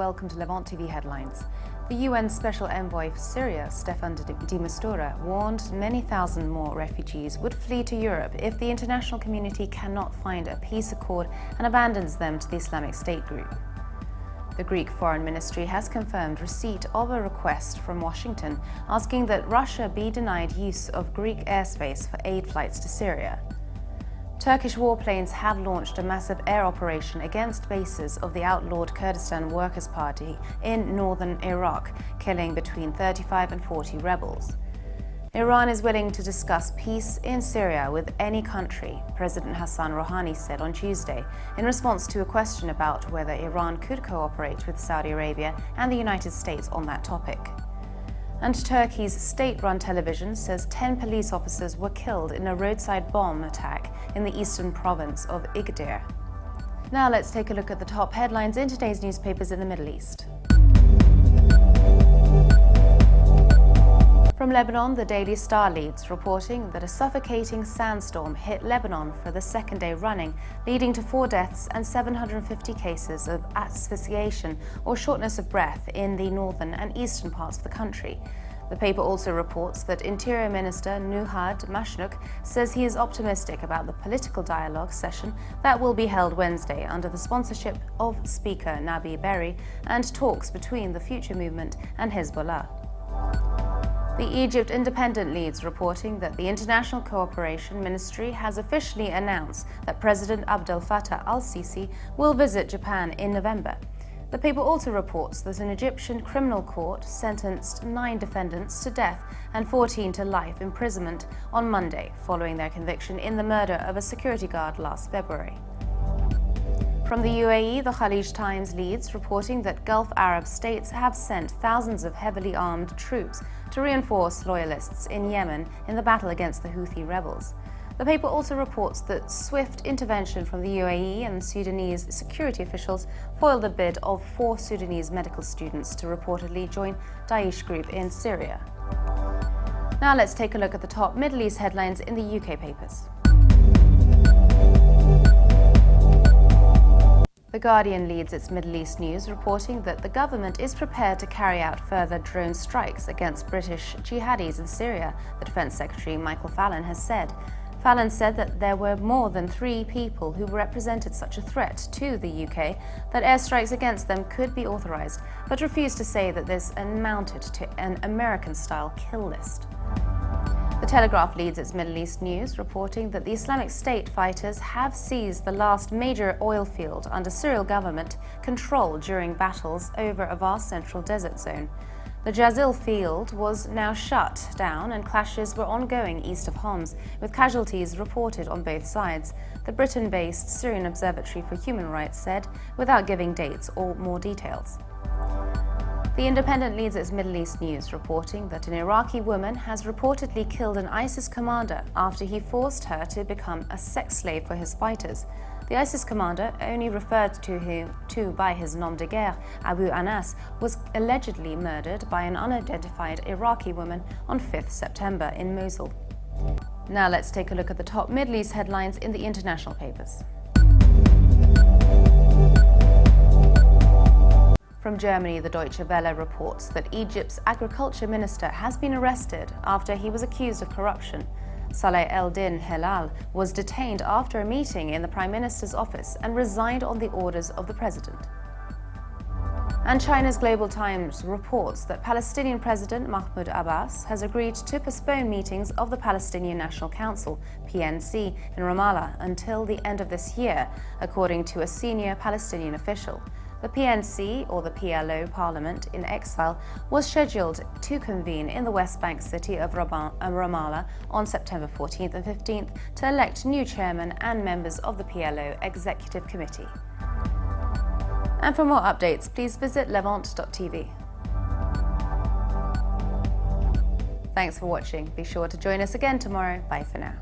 welcome to Levant TV headlines. The UN Special Envoy for Syria, Staffan de Mistura, warned many thousand more refugees would flee to Europe if the international community cannot find a peace accord and abandons them to the Islamic State group. The Greek Foreign Ministry has confirmed receipt of a request from Washington asking that Russia be denied use of Greek airspace for aid flights to Syria. Turkish warplanes have launched a massive air operation against bases of the outlawed Kurdistan Workers' Party in northern Iraq, killing between 35 and 40 rebels. Iran is willing to discuss peace in Syria with any country, President Hassan Rouhani said on Tuesday, in response to a question about whether Iran could cooperate with Saudi Arabia and the United States on that topic. And Turkey's state-run television says 10 police officers were killed in a roadside bomb attack in the eastern province of Igdir. Now let's take a look at the top headlines in today's newspapers in the Middle East. From Lebanon, the Daily Star leads, reporting that a suffocating sandstorm hit Lebanon for the second day running, leading to 4 deaths and 750 cases of asphyxiation or shortness of breath in the northern and eastern parts of the country. The paper also reports that Interior Minister Nuhad Mashnuk says he is optimistic about the political dialogue session that will be held Wednesday under the sponsorship of Speaker Nabi Berri and talks between the Future Movement and Hezbollah. The Egypt Independent leads, reporting that the International Cooperation Ministry has officially announced that President Abdel Fattah al-Sisi will visit Japan in November. The paper also reports that an Egyptian criminal court sentenced 9 defendants to death and 14 to life imprisonment on Monday, following their conviction in the murder of a security guard last February. From the UAE, the Khalij Times leads, reporting that Gulf Arab states have sent thousands of heavily armed troops to reinforce loyalists in Yemen in the battle against the Houthi rebels. The paper also reports that swift intervention from the UAE and Sudanese security officials foiled the bid of 4 Sudanese medical students to reportedly join Daesh group in Syria. Now let's take a look at the top Middle East headlines in the UK papers. The Guardian leads its Middle East news, reporting that the government is prepared to carry out further drone strikes against British jihadis in Syria, the Defence Secretary Michael Fallon has said. Fallon said that there were more than 3 people who represented such a threat to the UK that airstrikes against them could be authorised, but refused to say that this amounted to an American-style kill list. The Telegraph leads its Middle East news, reporting that the Islamic State fighters have seized the last major oil field under Syrian government control during battles over a vast central desert zone. The Jazil field was now shut down and clashes were ongoing east of Homs, with casualties reported on both sides, the Britain-based Syrian Observatory for Human Rights said, without giving dates or more details. The Independent leads its Middle East news, reporting that an Iraqi woman has reportedly killed an ISIS commander after he forced her to become a sex slave for his fighters. The ISIS commander, only referred to by his nom de guerre, Abu Anas, was allegedly murdered by an unidentified Iraqi woman on 5th September in Mosul. Now let's take a look at the top Middle East headlines in the international papers. From Germany, the Deutsche Welle reports that Egypt's agriculture minister has been arrested after he was accused of corruption. Saleh el-Din Helal was detained after a meeting in the Prime Minister's office and resigned on the orders of the president. And China's Global Times reports that Palestinian President Mahmoud Abbas has agreed to postpone meetings of the Palestinian National Council, PNC, in Ramallah until the end of this year, according to a senior Palestinian official. The PNC, or the PLO Parliament in exile, was scheduled to convene in the West Bank city of Ramallah on September 14th and 15th to elect new chairman and members of the PLO Executive Committee. And for more updates, please visit levant.tv. Thanks for watching. Be sure to join us again tomorrow. Bye for now.